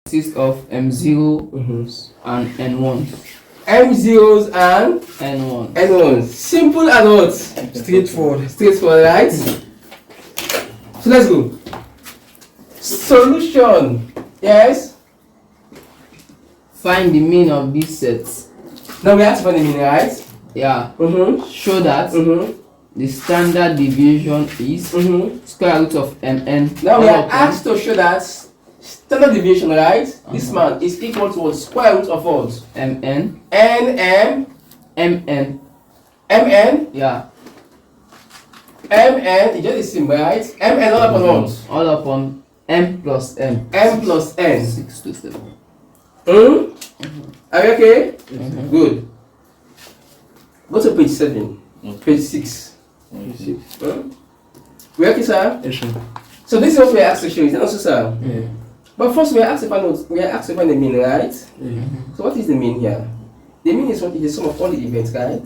consists of M0 and N1. M0s and N1. N1. Simple as what? Straightforward. Straightforward, right? So let's go. Solution. Yes. Find the mean of these sets. Now we have to find the mean, right? Yeah. Show that Mm-hmm. the standard deviation is square root of Mn. Now we are asked to show that standard deviation, right? This man is equal to what? Square root of what? Mn. Mn. Yeah. Mn is just the same, right? Mn all upon what? All upon M plus N. M plus N. 6 to 7. Are you okay? Good. Go to page 7. Page 6. We okay, sir? Yes, sir. So this is what we are asked to show, is it also, sir? Yeah. But first we are asked to find the mean, right? Yeah. So what is the mean here? The mean is what is the sum of all the events, right?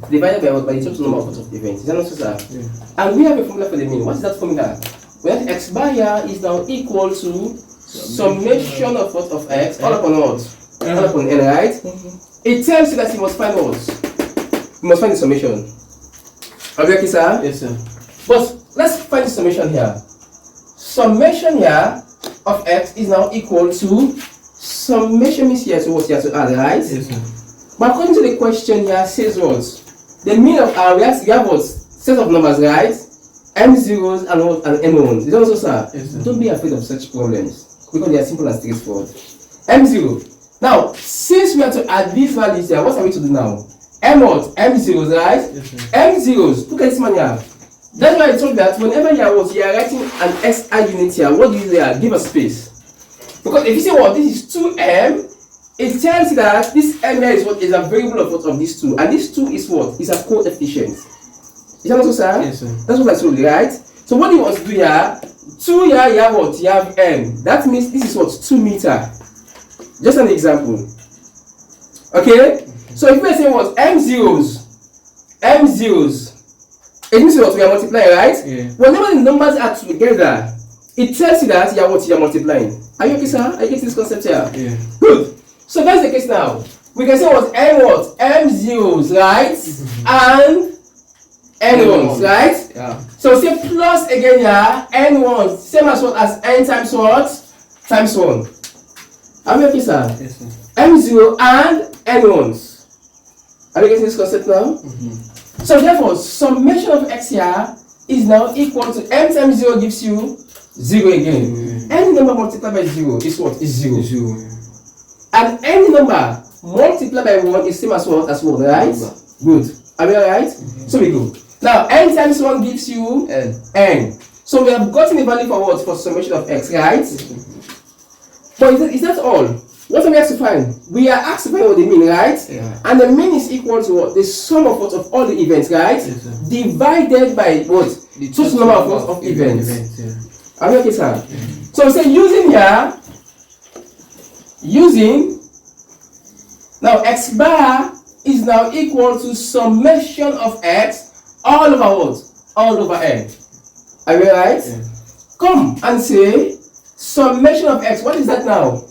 Divided by what? By the total number of events. Is that also, sir? Yeah. And we have a formula for the mean. What is that formula? Well, x bar here is now equal to summation of what of x all upon what? All upon n, right? It tells you that you must find what? You must find the summation. Are you okay, sir? Yes, sir. But let's find the summation here. Summation here of x is now equal to summation means here to what? Here to add, right? Yes, sir. But according to the question here says what? The mean of our we have what? Set of numbers, right? M0s and what? And M1s. Is that also, sir? Yes, sir. Don't be afraid of such problems because they are simple and straightforward. M0. Now, since we have to add these values here, what are we to do now? M what? M0s, right? Yes, sir. M0s. Look at this man here. That's why I told you that whenever you are writing an SI unit here, what do you do there? Give a space. Because if you say what this is 2M, it tells you that this M here is what is a variable of what of these two, and this 2 is what is a coefficient. Is that also, sir? Yes, sir. That's what I told you, right? So what do you want to do here? 2 here, you have what? You have M. That means this is what? 2 meter. Just an example. Okay? So if we say what? M0s, it means what? We are multiplying, right? Yeah. Whenever the numbers are together, it tells you that you are what? You are multiplying. Are you okay, sir? Are you getting this concept here? Yeah. Good. So that's the case now. We can say what? M0s, right? And N1s, right? Yeah. So say plus again here, N1s, same as what? As N times what? Times 1. Are you okay, sir? Yes, sir. M0 and N1s. Are you getting this concept now? So therefore, summation of x here is now equal to M times 0 gives you 0 again. Any number multiplied by 0 is what? Is 0. Zero. And any number multiplied by 1 is same as what? As 1, right? Good. Are we alright? So we go. Now, n times 1 gives you n. So we have gotten a value for what? For summation of x, right? But is that all? What are we asked to find? We are asked to find what they mean, right? Yeah. And the mean is equal to what? The sum of what? Of all the events, right? Yes, sir. Divided by what? The Total number of what? Of events. Yeah. Are we okay, sir? So we say using here, now x bar is now equal to summation of x all over what? All over n. Are we right? Yeah. Come and say summation of x. What is that now?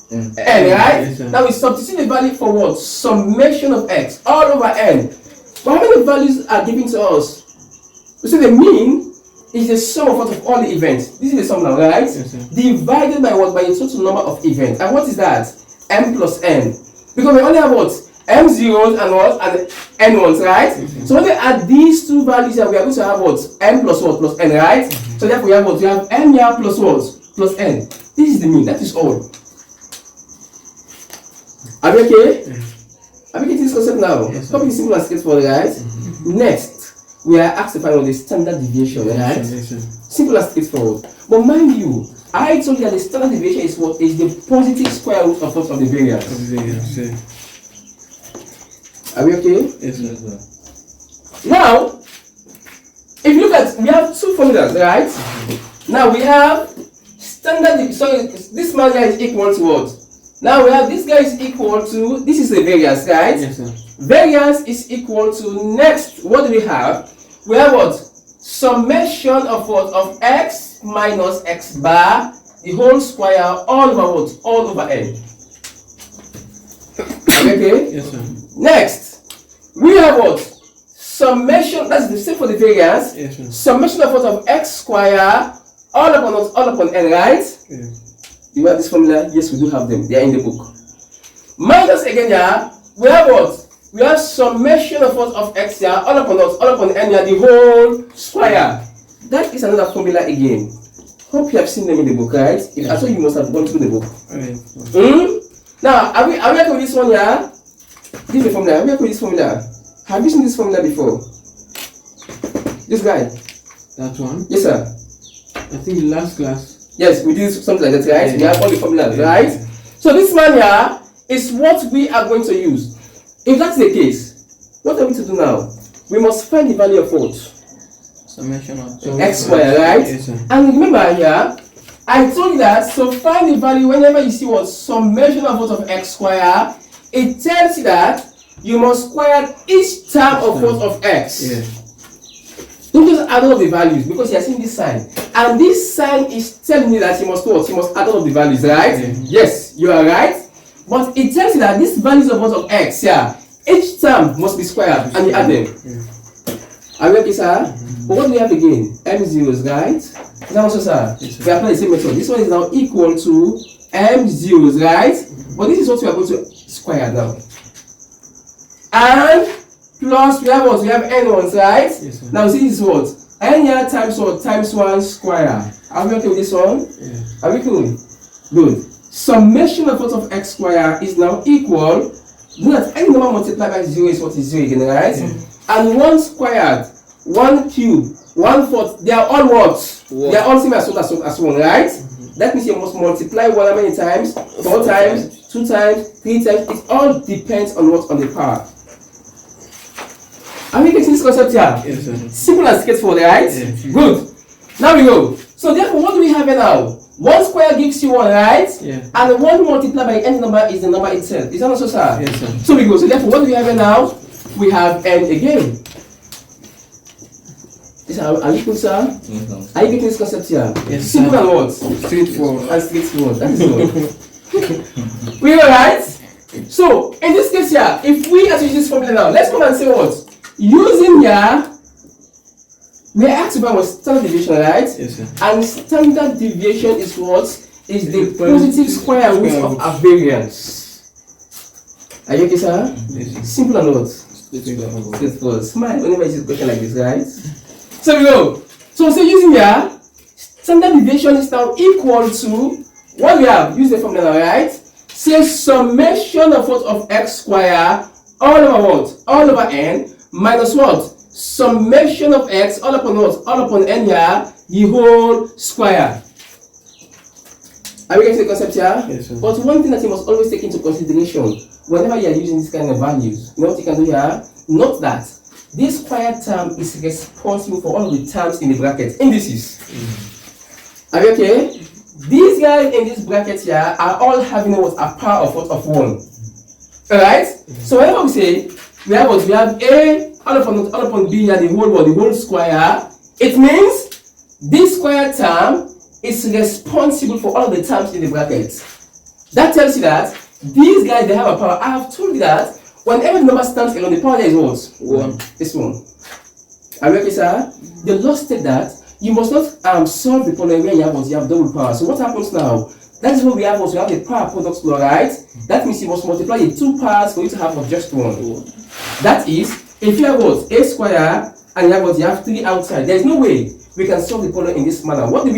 N, right? Yes, sir. Now we substitute the value for what? Summation of x all over n. But how many values are given to us? We say the mean is the sum of what of all the events. This is the sum now, right? Yes, sir. Divided by what? By the total number of events. And what is that? M plus n. Because we only have what? M0s and what? And N1s, right? So when we add these two values here, we are going to have what? M plus what? Plus n, right? So therefore we have what? We have m here plus what? Plus n. This is the mean. That is all. Are we okay? Are we getting this concept now? Yes, sir. Topic is simple and straightforward, right? Next, we are asked to find out the standard deviation, right? Yes, sir. Simple and straightforward. But mind you, I told you that the standard deviation is what? Is the positive square root of what? Of the variance. Yes, sir. Are we okay? Yes, sir. Now, if you look at, we have two formulas, right? Now we have standard, so this man here is equal to what? Now we have this guy is equal to, this is the variance, right? Yes, sir. Variance is equal to, next, what do we have? We have what? Summation of what? Of x minus x bar the whole square all over what? All over n. Okay? Yes, sir. Next, we have what? Summation, that's the same for the variance. Yes, sir. Summation of what of x square all upon what? All upon n, right? Yeah. Do you have this formula? Yes, we do have them. They are in the book. Minus again, yeah. We have what? We have summation of what of x here all upon what? All upon n here, the whole square. That is another formula again. Hope you have seen them in the book, right? If I told you, must have gone through the book. Alright. Now, are we okay with this one here? This is the formula. Are we okay with this formula? Have you seen this formula before? This guy? That one. Yes, sir. I think the last class. Yes, we did something like that, right? We Yeah. have all the formulas, Yeah. right? So this man here is what we are going to use. If that's the case, what are we to do now? We must find the value of what? Summation of X square, right? Yes, sir. And remember here, I told you that, so find the value whenever you see what summation of what of x square, it tells you that you must square each term of what of x. Yeah. Don't just add all of the values because you are seeing this sign. And this sign is telling you that you must what? You must add all of the values, right? Yeah. Yes, you are right. But it tells you that these values of what of x, yeah, each term must be squared and you add them. Yeah. Are we okay, sir? But what do we have again? M zeros, right? Is that also, sir? Yes, sir. We apply the same method. This one is now equal to M zeros, right? But this is what we are going to square now. And plus we have what? We have N ones, right? Yes, sir. Now see this is what? N here times what? Times 1 square. Are we okay with this one? Yeah. Are we cool? Good. Summation of what of x square is now equal. Do that any number multiplied by 0 is what is 0 again, right? Yeah. And 1 squared, 1 cube, 1/4, they are all what? One. They are all same as what as 1, right? That means you must multiply 1 how many times? 4 times, 2 times, 3 times. It all depends on what? On the power. Are we getting this concept here? Yes, sir. Simple and straightforward, right? Yeah. Good. Now we go. So therefore, what do we have here now? 1 square gives you 1, right? Yeah. And 1 multiplied by any number is the number itself. Is that also, sir? Yes, sir. So we go. So therefore, what do we have here now? We have n again. Are you cool, sir? Are you getting this concept here? Yes, Simple sir. and what? Straightforward. And straightforward. That is all. We all right? So in this case here, if we are to use this formula now, let's come and say what? Using here, we are asked about what standard deviation, right? Yes, sir. And standard deviation is what? Is the The positive square root square of root. a variance. Are you okay, sir? Yes, sir. Simple and what? Straightforward. Smile whenever you see a question like this, right? So we go. So say using here, standard deviation is now equal to what we have. Use the formula, right? Say summation of what of x square all over what? All over n minus what? Summation of x all upon what? All upon n here, the whole square. Are we getting the concept here? Yes, sir. But one thing that you must always take into consideration whenever you are using this kind of values, you know what you can do here? Note that this square term is responsible for all the terms in the bracket, indices. Are you okay? These guys in this bracket here are all having what? A power of what? Of 1. Alright? So whenever we say we have what? We have A all upon B here, the whole world, the whole square. It means this square term is responsible for all the terms in the bracket. That tells you that these guys, they have a power. I have told you that whenever the number stands alone, the power there is what? 1. This one. Are you okay, sir? The law states that you must not solve the problem where you have double power. So what happens now? That is what we have. Also, we have the power product law, right? That means you must multiply the 2 powers for you to have just 1. That is, if you have what? A square and you have what? You have 3 outside. There is no way we can solve the problem in this manner. What do?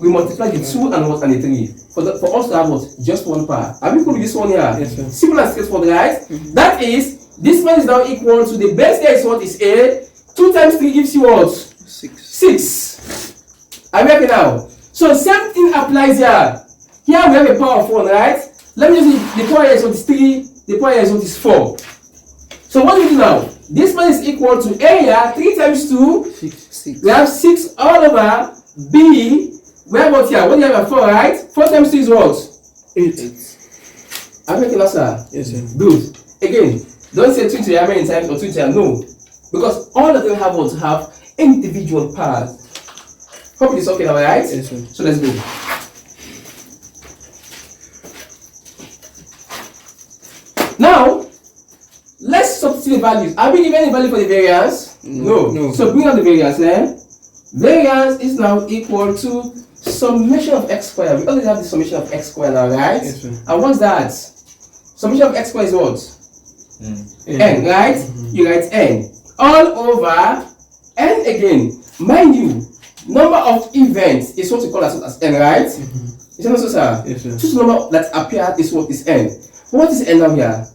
We multiply the 2 and what? And the 3 for us to have what? Just 1 power. Are we cool with this one here? Yes, sir. Simple and straightforward, right? That is, this one is now equal to the base there is what is A. 2 times 3 gives you what? 6. Are we okay now? So same thing applies here. Here we have a power of 1, right? Let me just see, the power here is what is 3, the power here is what is 4. So what do we do now? This one is equal to A here, 3 times 2, 6. we have 6 all over B. We have what here? What do you have? 4, right? 4 times 2 is what? 8. Are we okay now, sir? Yes, sir. Good. Again, don't say 2 to how many times or 2 to no. Because all of them have what? Have individual parts. Hope it is okay now, right? Yes, sir. So let's go. Now, let's substitute the values. Are we given any value for the variance? No. So bring out the variance, Variance is now equal to summation of x squared. We already have the summation of x squared now, right? Yes, sir. And what's that? Summation of x squared is what? N, right? You write n. All over n again. Mind you, number of events is what we call as n, right? Is that not so, sir? Yes, sir. Choose number that appear is what is n. What is n now here?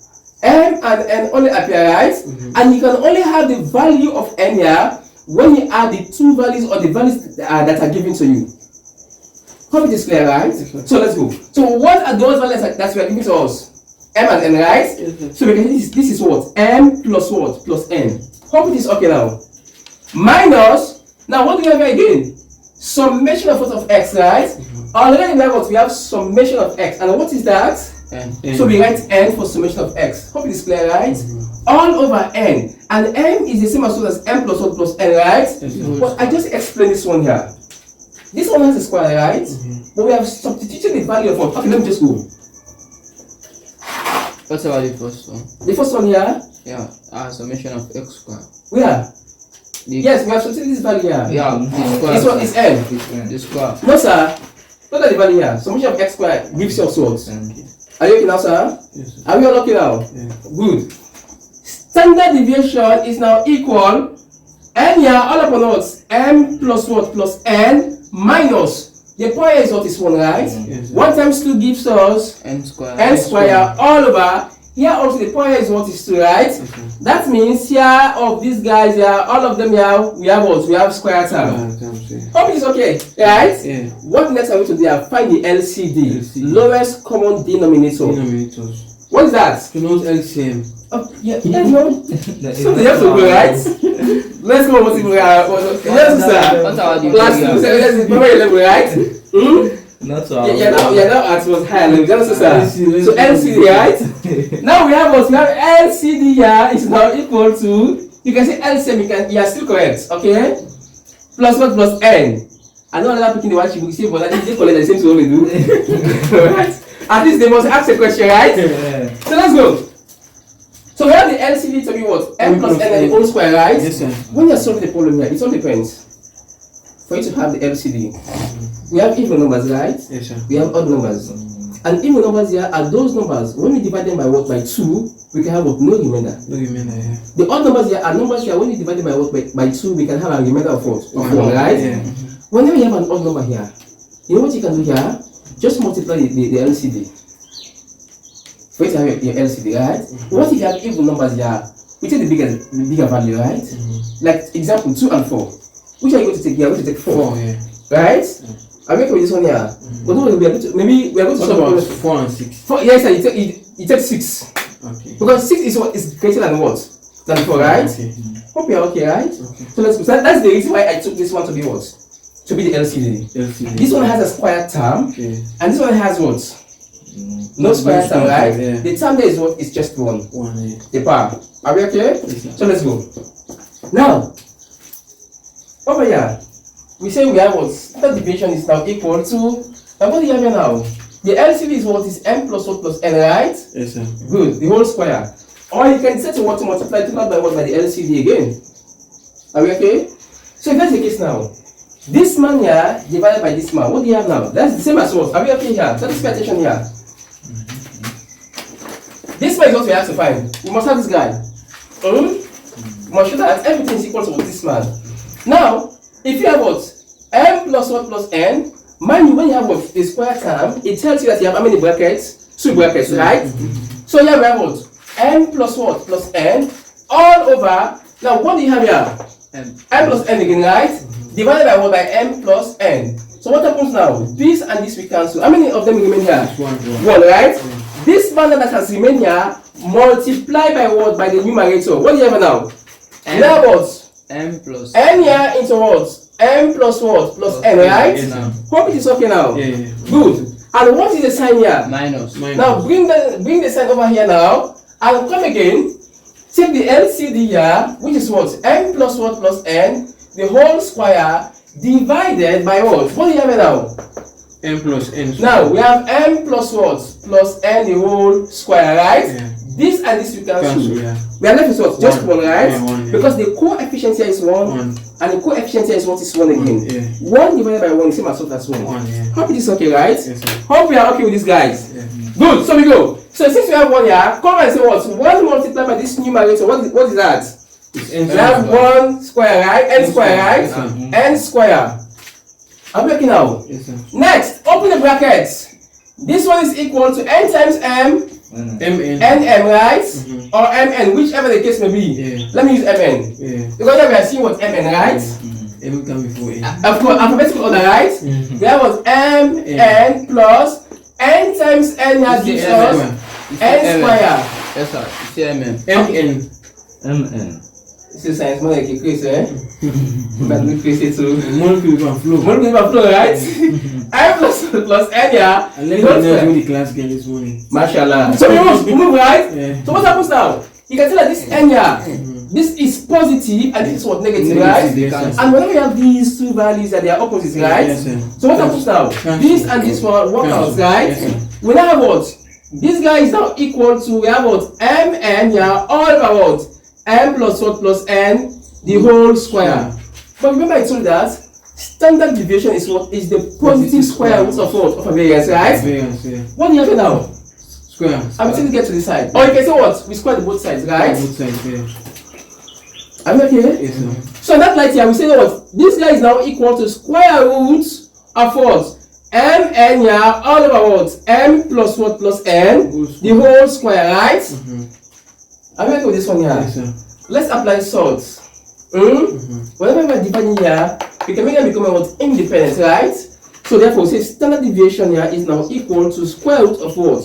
M and n only appear, right? And you can only have the value of n here when you add the two values or the values that are given to you. Hope it is clear, right? Yes, So let's go. So what are those values that were given to us? M and n, right? Yes, So we can this is what? M plus what? Plus n. Hope it is okay now. Minus, now what do we have here again? Summation of what of x, right? Already we have what? We have summation of x. And what is that? N. So we write n for summation of x. Hope it is clear, right? All over n. And m is the same as m plus 1 plus n, right? Yes. But I just explained this one here. This one has a square, right? But we have substituted the value of what? Okay, let me just go. What's about the first one? The first one here, Yeah, summation of x square. where? The, Yes, we have substituted this value here. Yeah, the square. This one is n. The square. No, sir. Look at the value here. Summation of x squared gives you what? Are you okay now, sir? Yes, sir. Are we all okay now? Yeah. Good. Standard deviation is now equal n here all upon what? M plus what? Plus n minus the power is what is 1, right? Yes, sir. 1 times 2 gives us N square. n square all over. Here also the power is what is 2, right? That means here of these guys here, all of them here, we have what? We have square term. Hope it is okay, right? Yeah. What next are we to do? Find the LCD, LCD. lowest common denominator. Denominators. What is that? To not LCM. Oh, yeah, no. So they have to go, right? Let's go. Let's sir. What's our Class degree? 2, let's go level, right? Not so. You're now at what higher level. Just sir. LCD, So LCD, right? Now we have what? We have LCD here is now equal to. You can say LCM. You are still correct, okay? Plus what? Plus n. I know another picking the one she will say, but I think they collect the same thing we do. Right? At least they must ask a question, right? Yeah. So let's go. So we have the LCD to be what? M plus n and the whole square, right? Yes, sir. When you're solving the problem here, it all depends. For you to have the LCD, we have even numbers, right? Yes, sir. We have odd numbers. And even numbers here are those numbers. When we divide them by what? By 2, we can have what? No remainder. No remainder, yeah. The odd numbers here are numbers here. When you divide them by what? By 2, we can have a remainder of what? Of 1, right? Yeah. Whenever you have an odd number here, you know what you can do here? Just multiply the LCD. For you to have your LCD, right? What if you have even numbers here? We take the bigger value, right? Like example 2 and 4. Which are you going to take here? We're going to take 4, Yeah. right? I'm making with this one here. But no, we are going to maybe we are going to What solve about it. 4 and 6? 4, yes, sir. You take 6 Okay. because 6 is what is greater than what? Than 4, right? Okay. Hope you are okay, right? Okay. So let's go. So that's the reason why I took this one to be what? To be the LCD. LCD. This one has a square term, Okay. and this one has what? No square No term, square right? term, yeah. The term there is what? It's just 1. 1, yeah. The power. Are we okay? Yes, sir. So let's go. Now, over here, we say we have what? Standard deviation is now equal to. And what do you have here now? The LCD is what? Is m plus 1 plus n, right? Yes, sir. Good. The whole square. Or you can set to what to multiply it by what? By the LCD again. Are we okay? So if that's the case now, this man here divided by this man, what do you have now? That's the same as what? Are we okay here? So let's pay attention here. This man is what we have to find. We must have this guy. We must show that everything is equal to this man. Now, if you have what? M plus 1 plus n, mind you, when you have what? The square term, it tells you that you have how many brackets? 2 brackets, right? So here we have what? M plus what? Plus n all over. Now, what do you have here? M. M plus n again, right? Divided by what? By m plus n. So what happens now? This and this we cancel. How many of them remain here? 1, 1, right? This value that has remained here, multiply by what? By the numerator. What do you have now? M. You have what? M plus. N here into what? M plus what? Plus n, right? Yes, sir. Hope it is okay now. Yeah, yeah. Good. And what is the sign here? Minus. Minus. Now bring the sign over here now, and come again. Take the LCD here, which is what? M plus what plus n, the whole square, divided by what? What do you have here now? M plus N. Now we have m plus what? Plus n, the whole square, right? Yeah. This and this we cancel. Yeah. We are left with what? Just one, right? Yeah, one, yeah. Because the coefficient here is 1, One. and the coefficient here is what is 1 again. Yeah. 1 divided by 1 is same as what as 1. One, yeah. Hope this is okay, right? Yes, sir. Hope we are okay with these guys. Yeah. Good, so we go. So since we have 1 here, come and say what? 1 multiplied by this numerator, what is that? It's n We have 1 square, right? N square, right? Yes, sir. N square. Are we okay now? Yes, sir. Next, open the brackets. This one is equal to n times m, Mn. nm, right? Mhm. Or mn, whichever the case may be. Yeah. Let me use mn. Yeah. Because here we are seeing what mn, right? M come before n. Of course, alphabetical order, right? Mhm. We have what mn plus n times n here It's gives the us square. n square. Yes, sir. It's MM. Mn. MN. This is science, more like a crazy, eh? But look crazy too. Molecule can flow. What do we have flow, right? I plus n here. I let is what you know square. when the class get this morning. Mashallah. So we move, right? Yeah. So what happens now? You can tell that this n here, this is positive and this is what negative, right? Negative, yes, sir. And whenever you have these two values that they are opposites, right? Yes, sir. So what happens now? Cancel. This and this one work out, Cancel. right? Yes, sir. We now have what? This guy is now equal to, we have what? Mn here, all over what? M plus what plus n, the whole square. But remember I told you that standard deviation is what? Is the positive square root of what? Of a variance, right? Variance, yeah. What do you have here now? Square. I'm going to get to this side. Or you can say what? We square the both sides, right? Both sides, yeah. I'm okay? Yes, sir. So in that light here, we say what? This guy is now equal to square root of what? Mn here, all over what? M plus what plus n, the whole square, right? I'm okay with this one here. Yes, sir. Let's apply salt. Whenever we're dividing here, we can make them become what? Independent, right? So therefore, we say standard deviation here is now equal to square root of what?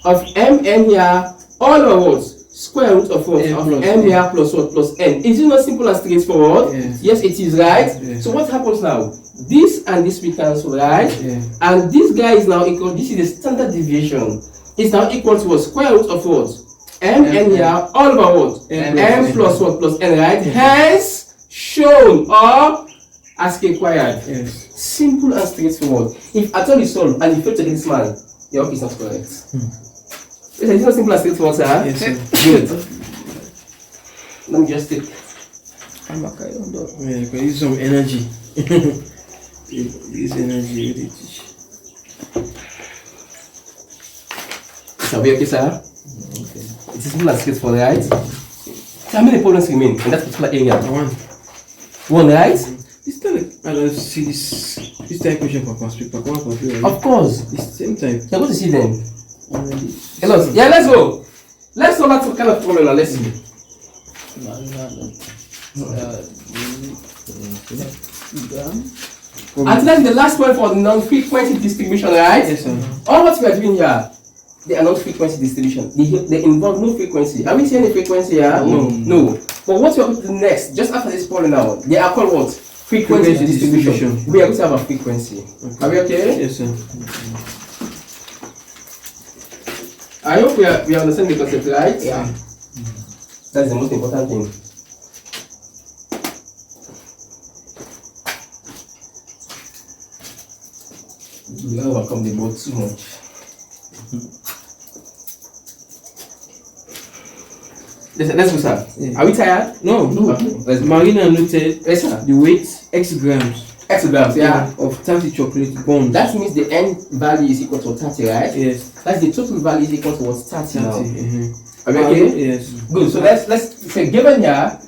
Of mn here, all over what? Square root of what? N Of plus m n. here plus what? Plus n. Is it not simple and straightforward? Yes. Yes, it is, right? Yes. So what happens now? This and this we cancel, right? Yeah. And this guy is now equal, this is the standard deviation. It's now equal to a square root of what? Mn here, all over what? M plus what plus n, right? Hence, shown or as required. Yes. Simple and straightforward. If at all you solve and you fail to get this man, your work is not correct. It's not simple and straightforward, sir. Yes, sir. Good. Let me just take. Yeah, you can use some energy. Use energy with it. Shall we okay, sir? It is simple and straightforward, right? So how many problems remain in that particular area? One, right? It's still like, I don't see this type question for class paper. One for you. Of course. It's the same type. You're going to see them. Already. Hello. Yeah, let's go. Let's solve that kind of problem now. Let's see. And then the last one for the non-frequency distribution, right? Yes, sir. All what we are doing here, they are not frequency distribution. They involve no frequency. Are we seeing any frequency here? No. But what we are going to do next, just after this problem now, they are called what? Frequency distribution. We are going to have a frequency. Okay. Are we okay? Yes, sir. I hope we understand the concept, right? Yeah. That's the most important thing. We don't overcome the boat too much. Let's go, sir. Yeah. Are we tired? No. Okay. Let's go. Marina noted Yes, sir. the weight X grams X grams, yeah. of 30 chocolate bonds. That means the end value is equal to 30, right? Yes. That's the total value is equal to what? 30 now. 30. Are we okay? Yes. Good. So let's say given here,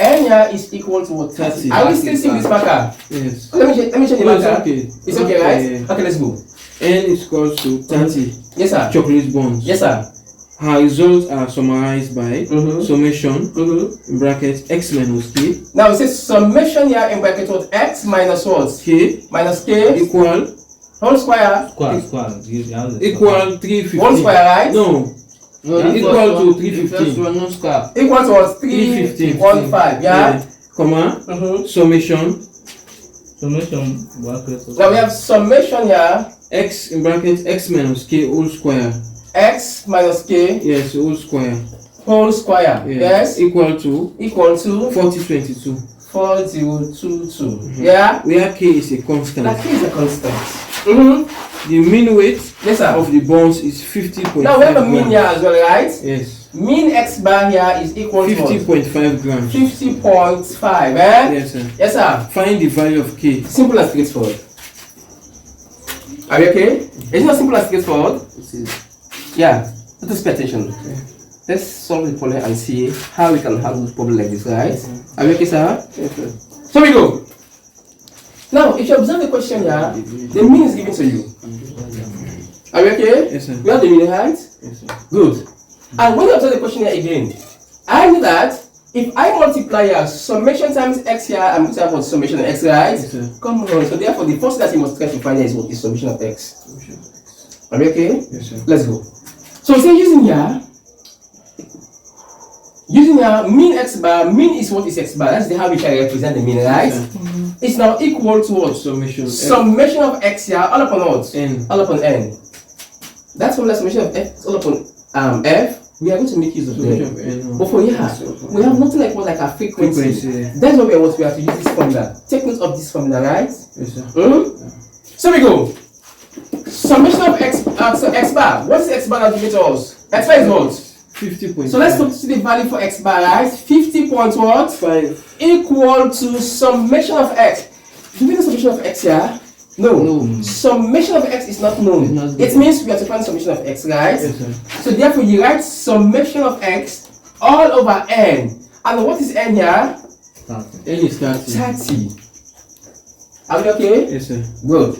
n here is equal to what? 30. 30. Are we still seeing this marker? Yes. Let me change the No, it's marker. okay. It's okay, right? Yeah. Okay, let's go. N is equal to 30 Yes, sir. chocolate bonds. Yes, sir. Her results are summarized by Mhm. summation Mm-hmm. in bracket x minus k. Now it says summation here in bracket what? X minus what? K Minus k equal whole square. equal 350. One square, right? No. Equal to 315. No square. Equal to what? 315. 315. Yeah. Comma. Mm-hmm. Summation Now we have summation here. x in bracket x minus k whole square. X minus k Yes, whole square. whole square. Yes. Equal to Equal to 4022. 4022. Yeah. Where k is a constant. That is a constant. Mm-hmm. The mean weight Yes, sir. of the bonds is 50.5 Now we have a mean grams. here as well, right? Yes. Mean X bar here is equal to 50.5 grams. 50.5, eh? Yes, sir. Yes, sir. Find the value of K. Simple and straightforward. Are you okay? It's not simple and straightforward. Yeah. Let us pay attention. Let's solve the problem and see how we can handle the problem like this, right? Are you okay, sir? Yes, sir. So we go. Now, if you observe the question here, the mean is given to you. Are you okay? Yes, sir. We have the mean, right? Yes, sir. Good. And when you observe the question here again, I know that if I multiply here summation times x here, I'm going to have what summation of x, right? Yes, sir. Come on. So therefore, the first thing that you must try to find here is what is summation of x. Are you okay? Yes, sir. Let's go. So say using here, mean x bar, mean is what is x bar. That's how we can represent the mean, right? Yes, sir. It's now equal to what? Summation. Summation of x here, all upon what? N. All upon n. That's formula summation of f all upon f. We are going to make use of Summation them. of N. But for here, we have nothing like what like a frequency. Frequency. That's what we have to use this formula. Take note of this formula, right? Yes, sir. So we go. Summation of x, so x bar. What is x bar that given to us? X bar is what? 50.5. So let's look to the value for x bar, right? 50.5 equal to summation of x. Do we know summation of x here? No. No. Summation of x is not known. It's not It known. means we have to find summation of x, right? Yes, sir. So therefore you write summation of x all over n. And what is n here? N is 30. 30. Are we okay? Yes, sir. Good.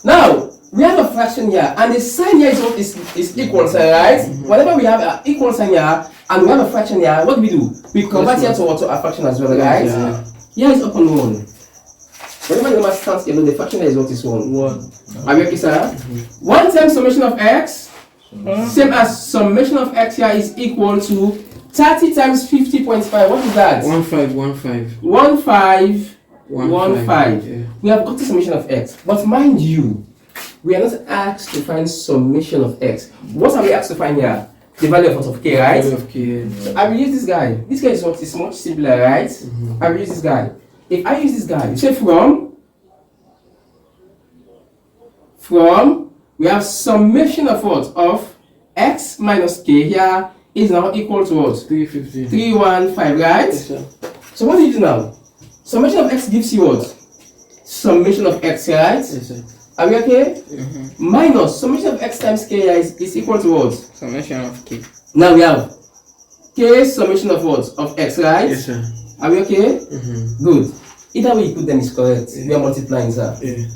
Now we have a fraction here, and the sign here is what is equal sign, right? Whenever we have an equal sign here and we have a fraction here, what do? We convert here to a fraction as well, right? Yeah. Here is upon 1. Whenever the number stands alone, the fraction here is what is 1. 1. Are we okay, sir? 1 times summation of x, same as summation of x here is equal to 30 times 50.5. What is that? 1515. 1515. Yeah. We have got the summation of x, but mind you, we are not asked to find summation of x. What are we asked to find here? The value of k, right? Value of K. So I will use this guy. This guy is what is much simpler, right? I will use this guy. If I use this guy, you say from, we have summation of what? Of x minus k here is now equal to what? 315. 315, right? Yes, sir. So what do you do now? Summation of x gives you what? Summation of x, right? Yes, sir. Are we okay? Minus summation of x times k is equal to what? Summation of k. Now we have k summation of what? Of x, right? Yes, sir. Are we okay? Good. Either way you put them is correct. We are multiplying, sir. Yeah.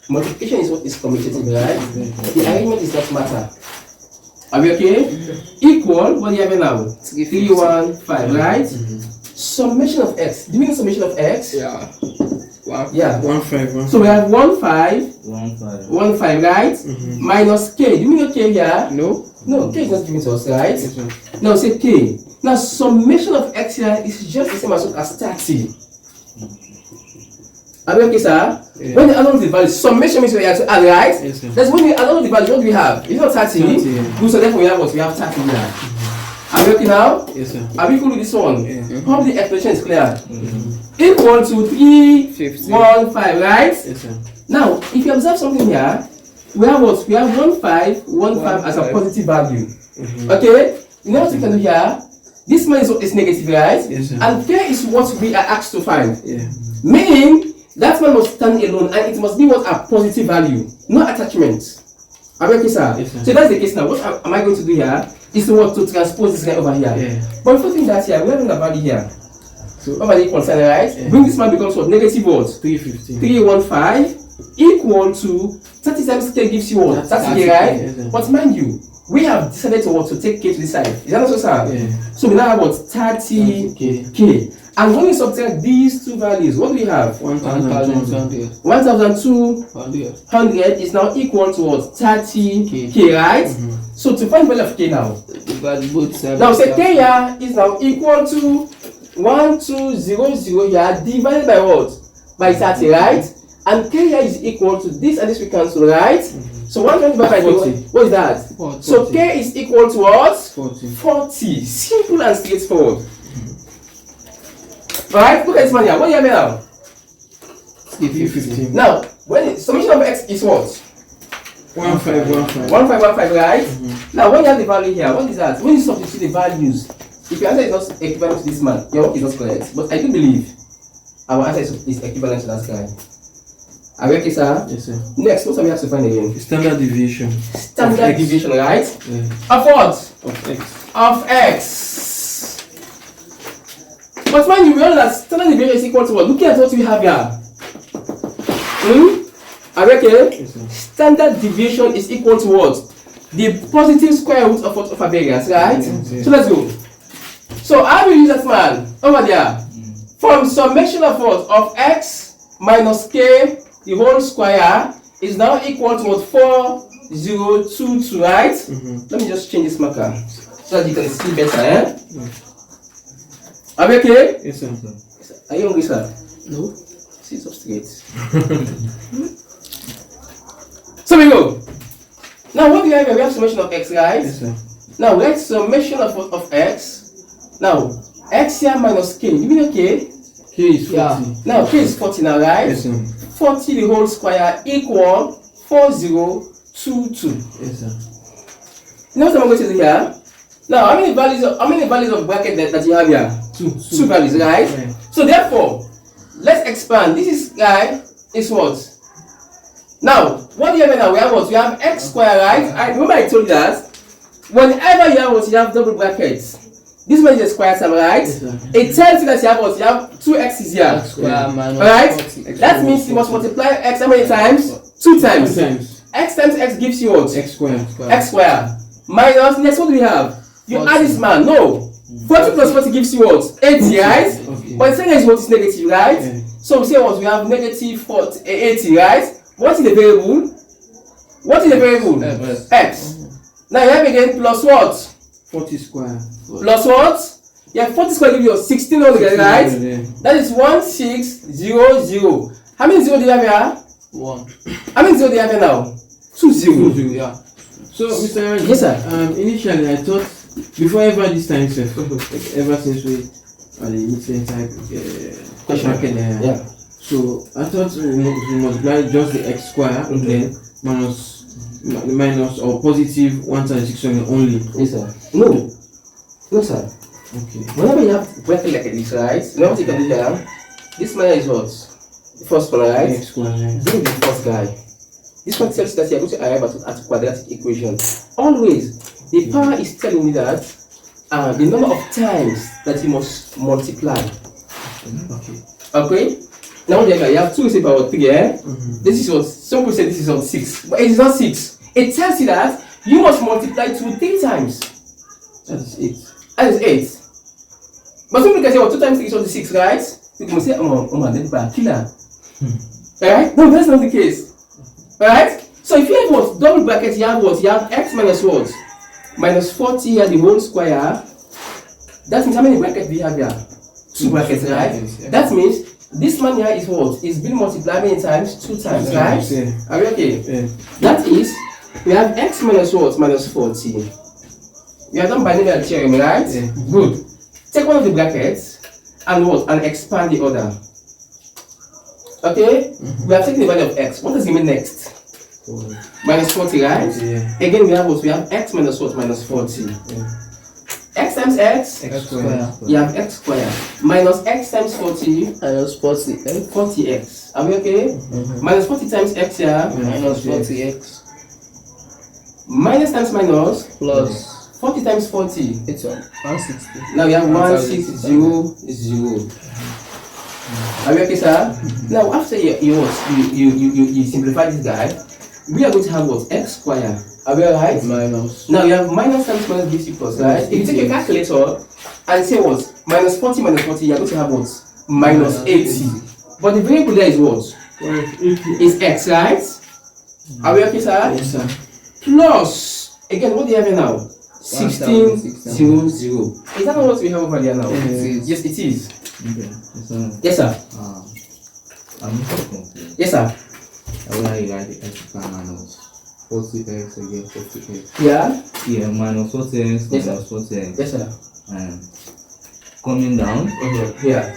Multiplication is what is commutative, right? The arrangement is not matter. Are we okay? Equal, what do you have now? 315, right? Summation of x. Do we know summation of x? Yeah. Wow. Yeah. 1515. So we have 15, right? Minus k. Do we know k here? No. No, k is not given to us, right? Yes, sir. Now say k. Now summation of x here is just the same as 30. Are we okay, sir? Yeah. When you add on the value, summation means we have to add, right? Yes, sir. That's when we add on the value, what do we have? It's not 30. 30, yeah. Good, so therefore we have what? We have 30 here. Are we okay now? Yes, sir. Are we cool with this one? Yeah. Hope the explanation is clear. Equal to 315, right? Yes, sir. Now, if you observe something here, we have what? We have 1515 as a positive value. Okay? You know what we can do here? This one is negative, right? Yes, sir. And here is what we are asked to find. Yeah. Meaning, that one must stand alone and it must be what a positive value, no attachment. Are we okay, sir? Yes, sir. So that's the case now. What am I going to do here? Is to what? To transpose this guy over here. Yeah. But before doing that here, we have a value here. So Over the equal sign, right? Yeah. Bring this man becomes what? Negative what? 315. 315 equal to 30 times k gives you what? 30k, right? Yes, sir. But mind you, we have decided to what? To take k to this side. Is that not so, sir? Yeah. So we now have what? 30k. And when we subtract these two values, what do we have? 1200. 1200 is now equal to what? 30k, right? So to find value of k now. Divide both sides. Now say k here is now equal to 1200 here divided by what? By 30, right? And k here is equal to this and this we cancel, right? So 120 divided by 40. what is that? 40. So k is equal to what? 40. 40. Simple and straightforward. Alright, look at this one here. What do you have now? 315. Now, when summation of x is what? 1515. 1515, right? Now, when you have the value here, what is that? When you substitute the values, if your answer is not equivalent to this man, your work is not correct. But I do believe our answer is equivalent to that guy. Are we okay, sir? Yes, sir. Next, what do we have to find again? Standard deviation. Standard deviation, right? Yeah. Of what? Of x. Of x. But when you realize that standard deviation is equal to what? Looking at what we have here. Are we okay? Yes, sir. Standard deviation is equal to what? The positive square root of what? Of a variance, right? Yes. So let's go. So how do we use that man over there? From summation of what? Of x minus k, the whole square is now equal to what? 4022, right? Let me just change this marker so that you can see better. Eh? Are we okay? Yes, sir. Are you hungry, sir? No. Sit up straight. So we go. Now what do we have here? We have summation of x, right? Yes, sir. Now let's summation of x. Now x here minus k. Give me k. K is 40. Yeah. Now k is 40 now, right? Yes, sir. 40 the whole square equal 4022. Yes, sir. You know what I'm going to do here? Now how many values of bracket that you have here? Two values, right? Yeah. So therefore, let's expand. This guy is what? Now, what do you have now? We have what? We have x squared, right? I remember I told you that whenever you have what, you have double brackets. This one is a square term, right? Yes, sir. It tells you that you have what? You have two x's here. X square minus Alright? 40. That means you must multiply x how many times? Two times. Times X times x gives you what? x squared. X squared. Minus, next what do we have? You 40. add this man. No. 40 plus 40 gives you what? 80, right? Okay. But the second is what is negative, right? Yeah. So we say what? We have negative 40, 80, right? What is the variable? What is the variable? X. X. Now you have again plus what? 40 square. Plus what? Yeah, 40 square give you 1600, right? Yeah. That is 1600. How many zero do you have here? 1. How many zero do you have here now? 2 zero. Yeah. So, Mr. Aaron, Yes, sir. Initially, I thought before ever this time, sir, ever since we are the meeting type Question. bracket there. Yeah. So I thought we multiply just the x square then minus or positive 1600 only. Yes, sir. No. No, sir. Okay. Whenever you have bracket like this, right? You know what you can do here? This man is what? The first one, right? X square. Yeah. Bring the first guy. This one tells you that you are going to arrive at a quadratic equation. Always, the power is telling me that the number of times that you must multiply. Okay. Okay? Now you have 2 is about 3, eh? This is what some people say this is on 6, but it is not 6. It tells you that you must multiply 2 3 times. That is 8. That is 8. But some people can say, well, 2 times 3 is 26, right? You can say, oh man, that's a killer. Alright? No, that's not the case. Alright? So if you have what? Double bracket, you have what? You have x minus what? Minus 40 here, the whole square. That means how many brackets do you have here? 2 brackets, right? Yeah. That means this man here is what? Is being multiplied many times? 2 times, right? Yeah. Are we okay? Yeah. That is, we have x minus what? Minus 40. We have done binomial theorem, right? Yeah. Good. Take one of the brackets and what? And expand the other. Okay? We have taken the value of x. What does it mean next? Minus 40, right? Yeah. Again, we have what? We have x minus what? Minus 40. Yeah. X times x, X square. you have x squared. Minus x times 40, Minus 40. 40x. Are we okay? Minus 40 times x here. Minus 40x. Minus times minus. Plus. 40 times 40. It's 160. Now we have 1600. Are we okay, sir? Now after you simplify this guy, we are going to have what? X squared. Are we alright? Minus. Now you have minus times minus gives you plus, right? If you take a calculator and say what? Minus 40 minus 40, you are going to have what? Minus 80. But the variable there is what? Is x, right? Are we okay, sir? Yes, sir. Plus, again, what do you have here now? 1600. Is that not what we have over there now? Yes. Yes, it is. Okay. Yes, sir. I'm not confused. Yes, sir. I will write the x minus 40x again 40x. Yeah? Yeah, minus 40x Yes, minus 40x. Yes, sir. And coming down Yeah.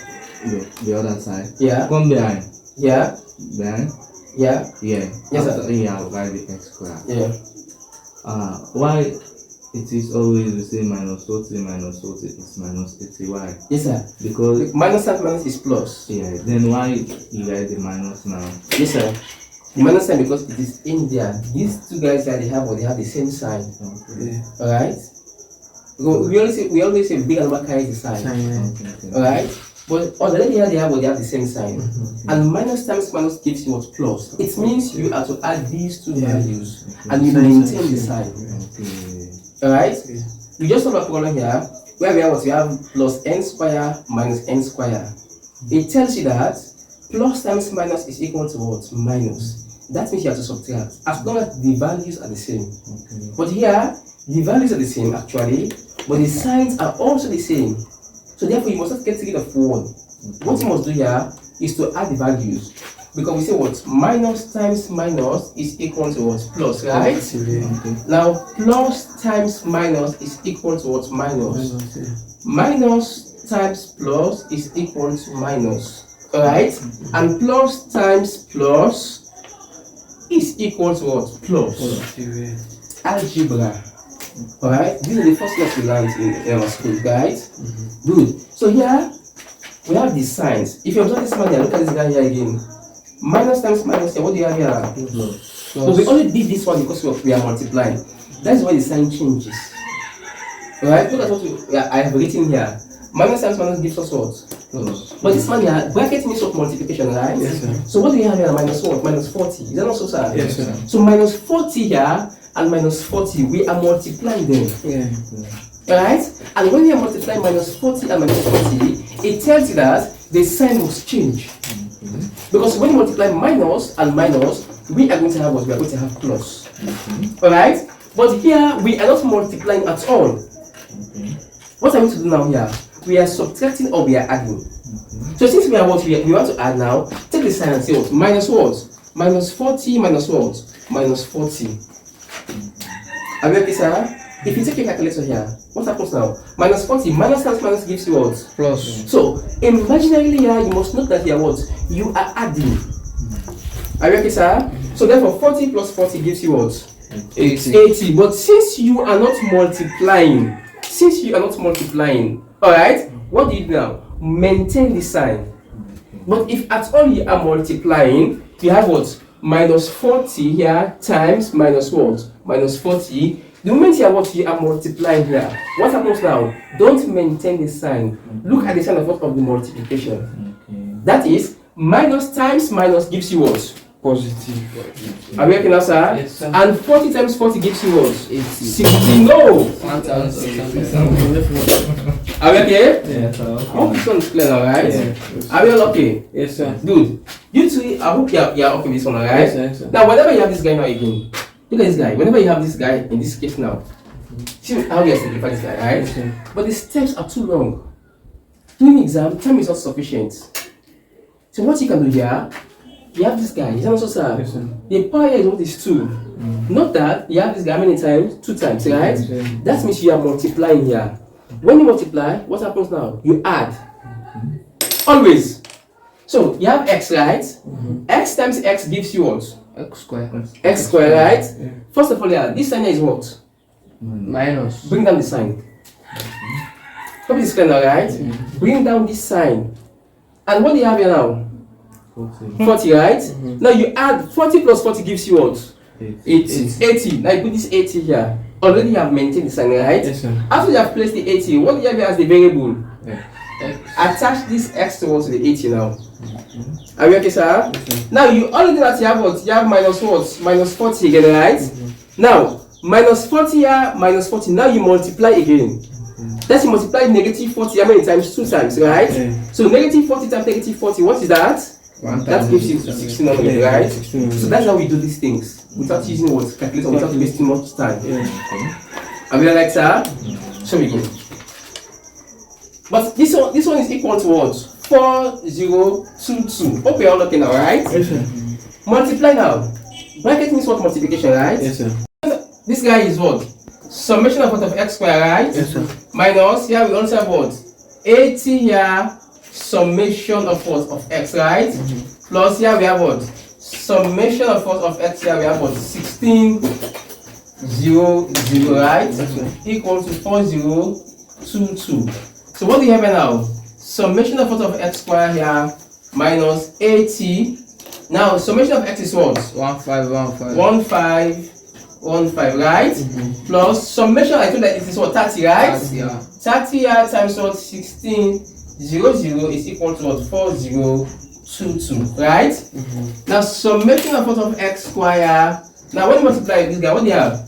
the other side. Yeah. Come behind. Yeah. Behind. Yeah. Yeah. Yes, sir. After A, I'll write the x square. Yeah. Why it is always the same minus 40 minus 40 is minus 80? Why? Yes, sir. Because Minus times minus is plus. yeah. Then why you write the minus now? Yes, sir. The minus sign because it is in there. These two guys here, they have the same sign. Yeah. Alright? We always say bigger number carries the sign. Okay. Alright? But already here they have the same sign. And minus times minus gives you what? Plus. It means you have to add these two values and you maintain the sign. Okay. Alright? We just solve a problem here where we have what? We have plus n square minus n square. It tells you that plus times minus is equal to what? Minus. That means you have to subtract as long as the values are the same. Okay. But here, the values are the same actually, but the signs are also the same. So therefore, you must not get rid of one. What you must do here is to add the values. Because we say what? Minus times minus is equal to what? Plus, right? Okay. Now, plus times minus is equal to what? Minus. Minus times plus is equal to minus. Alright? And plus times plus is equal to what? Plus. Algebra. Alright? These are the first lessons we learned in our school, guys. Good. So here, we have the signs. If you observe this man here, look at this guy here again. Minus times minus here, what do you have here? Plus. So we only did this one because we are multiplying. That's why the sign changes. Alright? Look at what I have written here. Minus times minus gives us what? Plus. But this one here, bracket means what? Multiplication, right? Yes, sir. So what do we have here? Minus what? Minus 40. Is that not so, sir? Yes, sir. So minus 40 here and minus 40, we are multiplying them. Yeah. Alright? And when you are multiplying minus 40 and minus 40, it tells you that the sign must change. Because when you multiply minus and minus, we are going to have what? We are going to have plus. Alright? But here, we are not multiplying at all. What are we to do now here? We are subtracting or we are adding. So since we are what we want to add now, take the sign and say what? Minus what? Minus 40 minus what? Minus 40. Are we okay, sir? If you take a calculator here, what happens now? Minus 40, minus times minus gives you what? Plus. So, imaginarily here, you must note that here what? You are adding. Are you okay, sir? So therefore, 40 plus 40 gives you what? 80. But since you are not multiplying, alright, what do you do now? Maintain the sign. But if at all you are multiplying, you have what? Minus 40 here times minus what? Minus 40. The moment you are what? You are multiplying here. What happens now? Don't maintain the sign. Look at the sign of what? Of the multiplication. That is, minus times minus gives you what? Positive. Are we okay now, sir? Yes, sir. And 40 times 40 gives you what? 60. No! Are we okay? Yeah, sir. I hope this one is clear now, right? Yeah. Are we all okay? Yes, sir. Good. You two, I hope you are okay with this one, alright? Yes, sir. Yes, sir. Now, whenever you have this guy now again, look at this guy. Whenever you have this guy in this case now, see how you simplify this guy, right? Yes, sir. But the steps are too long. During the exam, time is not sufficient. So what you can do here, you have this guy. Is that also, sir? Yes, sir. The power here is what is 2. Not that you have this guy how many times? 2 times, right? Yes, sir. That means you are multiplying here. When you multiply, what happens now? You add. Always. So you have x, right? X times x gives you what? X square. X squared, right? Yeah. First of all, yeah, this sign here is what? Minus. Bring down the sign. Copy this sign, right? Bring down this sign. And what do you have here now? 40, right? Now you add 40 plus 40 gives you what? 80. Now you put this 80 here. Already you have maintained the sign, right? Yes, sir. After you have placed the 80, what do you have here as the variable? X. Attach this x towards the 80 now. Are we okay, sir? Now you only do that you have what? You have minus what? Minus 40 again, right? Now, minus 40 here, minus 40. Now you multiply again. That's you multiply negative 40 how many times? 2 times, right? Yeah. So negative 40 times negative 40, what is that? 1,000. That gives you 1600, Yeah, right? 1600. So that's how we do these things without using what? Calculator, without wasting much time. Are we alright, sir? Show me again. But this one is equal to what? 4022. Hope you're all looking now, right? Yes, sir. Multiply now. Bracket means what? Multiplication, right? Yes, sir. This guy is what? Summation of what of x square, right? Yes, sir. Minus, here we also have what? 80 here, summation of what? Of x, right? Plus here we have what? summation of what of x here we have what 16 0 0, right? Equal to 4022. So what do you have now? Summation of what of x square here minus 80. Now summation of x is what? 1515. 1515, right? Plus summation, I told that it is what 30, right? 30 here times what 16 0 0 is equal to what 4022, right? Now summation of what of x square. Now when you multiply this guy, what do you have?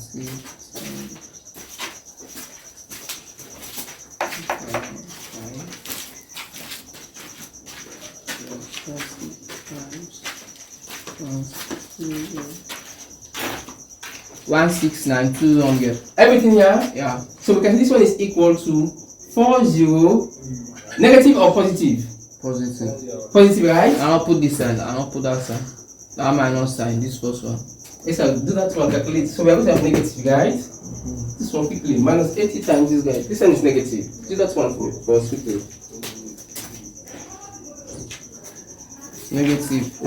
One 69200. Everything here. Yeah. So we can see this one is equal to 40 negative or positive? Positive. Positive, right? I'll put this sign. I'll put that sign. That minus sign. This first one. Yes, I'll do that one, calculate. So we are going to have negative, right? This one quickly. Minus 80 times this guy. This one is negative. Do that one for us quickly. Negative.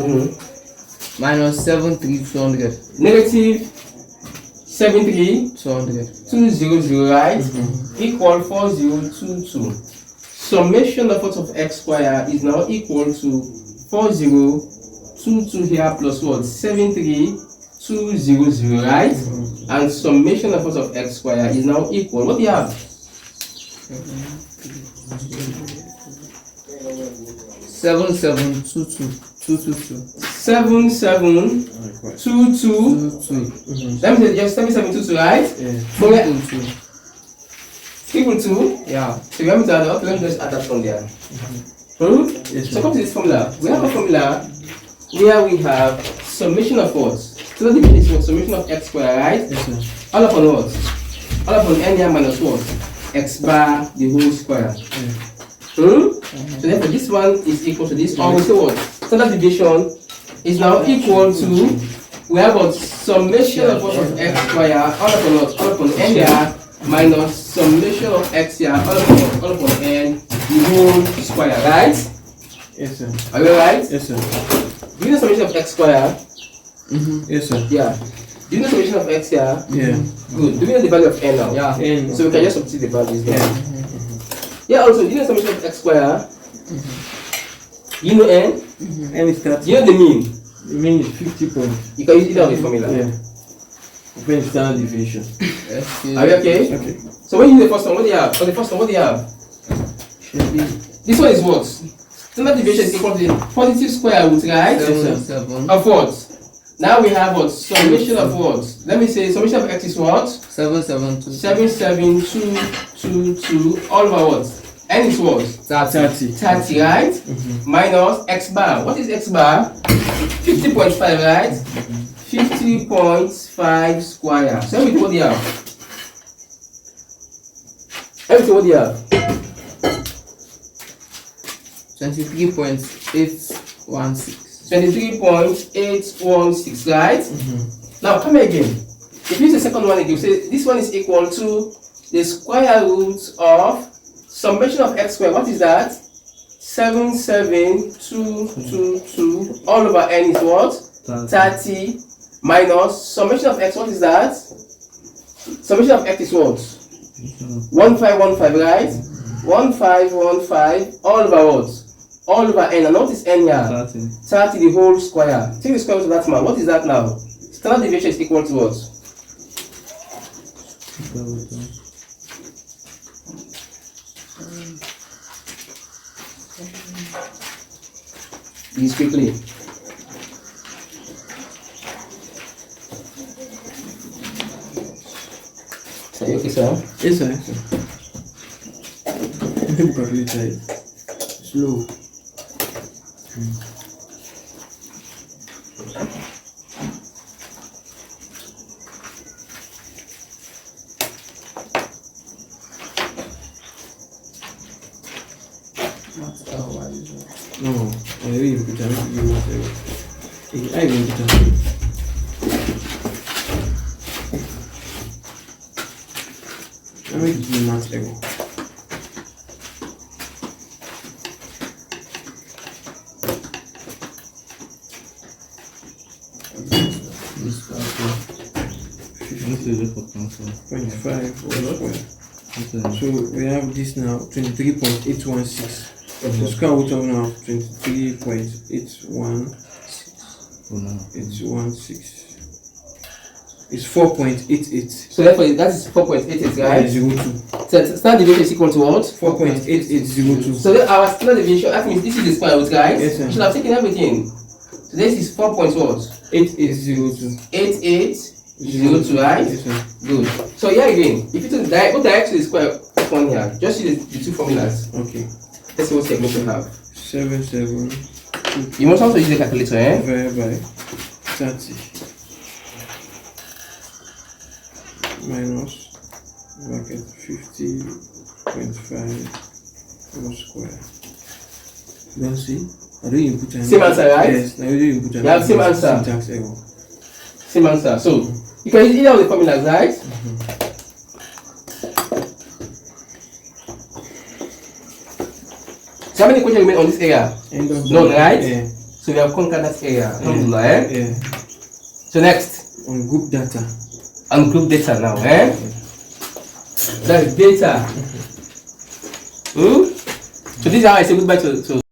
Minus 73200. Negative 73 200. 200, right? Equal 4022. Summation of what of x square is now equal to 4022 here plus what? 73200, right? And summation of what of x square is now equal. What do you have? 77222. 7722. Let me say just 7722, right? So we are 2. Yeah. So we have to add up. Let me just add that from there. Yes, So come to this formula. We have a formula where we have summation of what? So that is what? Summation of x square, right? Yes, sir. All upon what? All upon n here minus what? X bar the whole square. So therefore this one is equal to this. Or we say what? Standard deviation is now equal to, we have what? Summation of what of x square all upon what? All upon n here minus summation of x here all upon what? All upon n the whole square, right? Yes, sir. Are you right? Yes, sir. Do you know summation of x square? Yes, sir. Yeah. Do you know summation of x here? Yeah. Good. Do we know the value of n now? Yeah. And So we can just substitute the values there. yeah. Yeah, also, do you know summation of x square? You know n? And it's that. Do you know the mean? The mean is 50 points. You can use either of the formula. Yeah. When standard deviation. Are you okay? Okay. So when you use the first one, what do you have? For the first one, what do you have? Should be. This one is what? Standard deviation is equal to the positive square root, right? Of what? Now we have what? Summation of what? Let me say summation of x is what? 772. 77222 all over what? N is what? 30. 30, right? Minus x bar. What is x bar? 50.5, right? 50.5 square. So everything what do you have? Everything what do you have? 23.816. 23.816, right? Now come here again. If you use the second one again, you say this one is equal to the square root of summation of x squared. What is that? 77222 all over n is what? 30 minus summation of x. What is that? Summation of x is what? 1515, right? 1515 all over what? All over n. And what is n here? 30 the whole square. Take the square root of that man. What is that now? Standard deviation is equal to what? Please quickly. Are you okay, sir? Yes, sir. Yes, sir. I think calculator is slow. No, I really put it. I will put it. I will do math error. Also, 0.5 whole square. okay. So we have this now 23.816. So square root of now 23.816. Oh, no. It's 4.88. So therefore that is 4.88, right? 02. So standard deviation is equal to what? 4.8802. So then our standard deviation, that means this is the square root, guys. Yes, sir. We should have taken everything. So this is 4.8802, 8802. right? Yes, sir. Good. So here again, if you go direct to the square one here, just use the two formulas. Okay. Let's see what you're going to have. 77 You must also use the calculator, eh? divided by 30 minus bracket 50.5 whole square. Don't see? I don't input time. Same answer, right? Yes, I don't input time. You have same answer. Syntax error. Same answer. So you can use either of the formulas, right? So how many questions remain on this area? End of None, right? Yeah. So we have conquered that area. Alhamdulillah, eh? Yeah. So next, On group data. on group data now, eh? That's data. So this is how I say goodbye to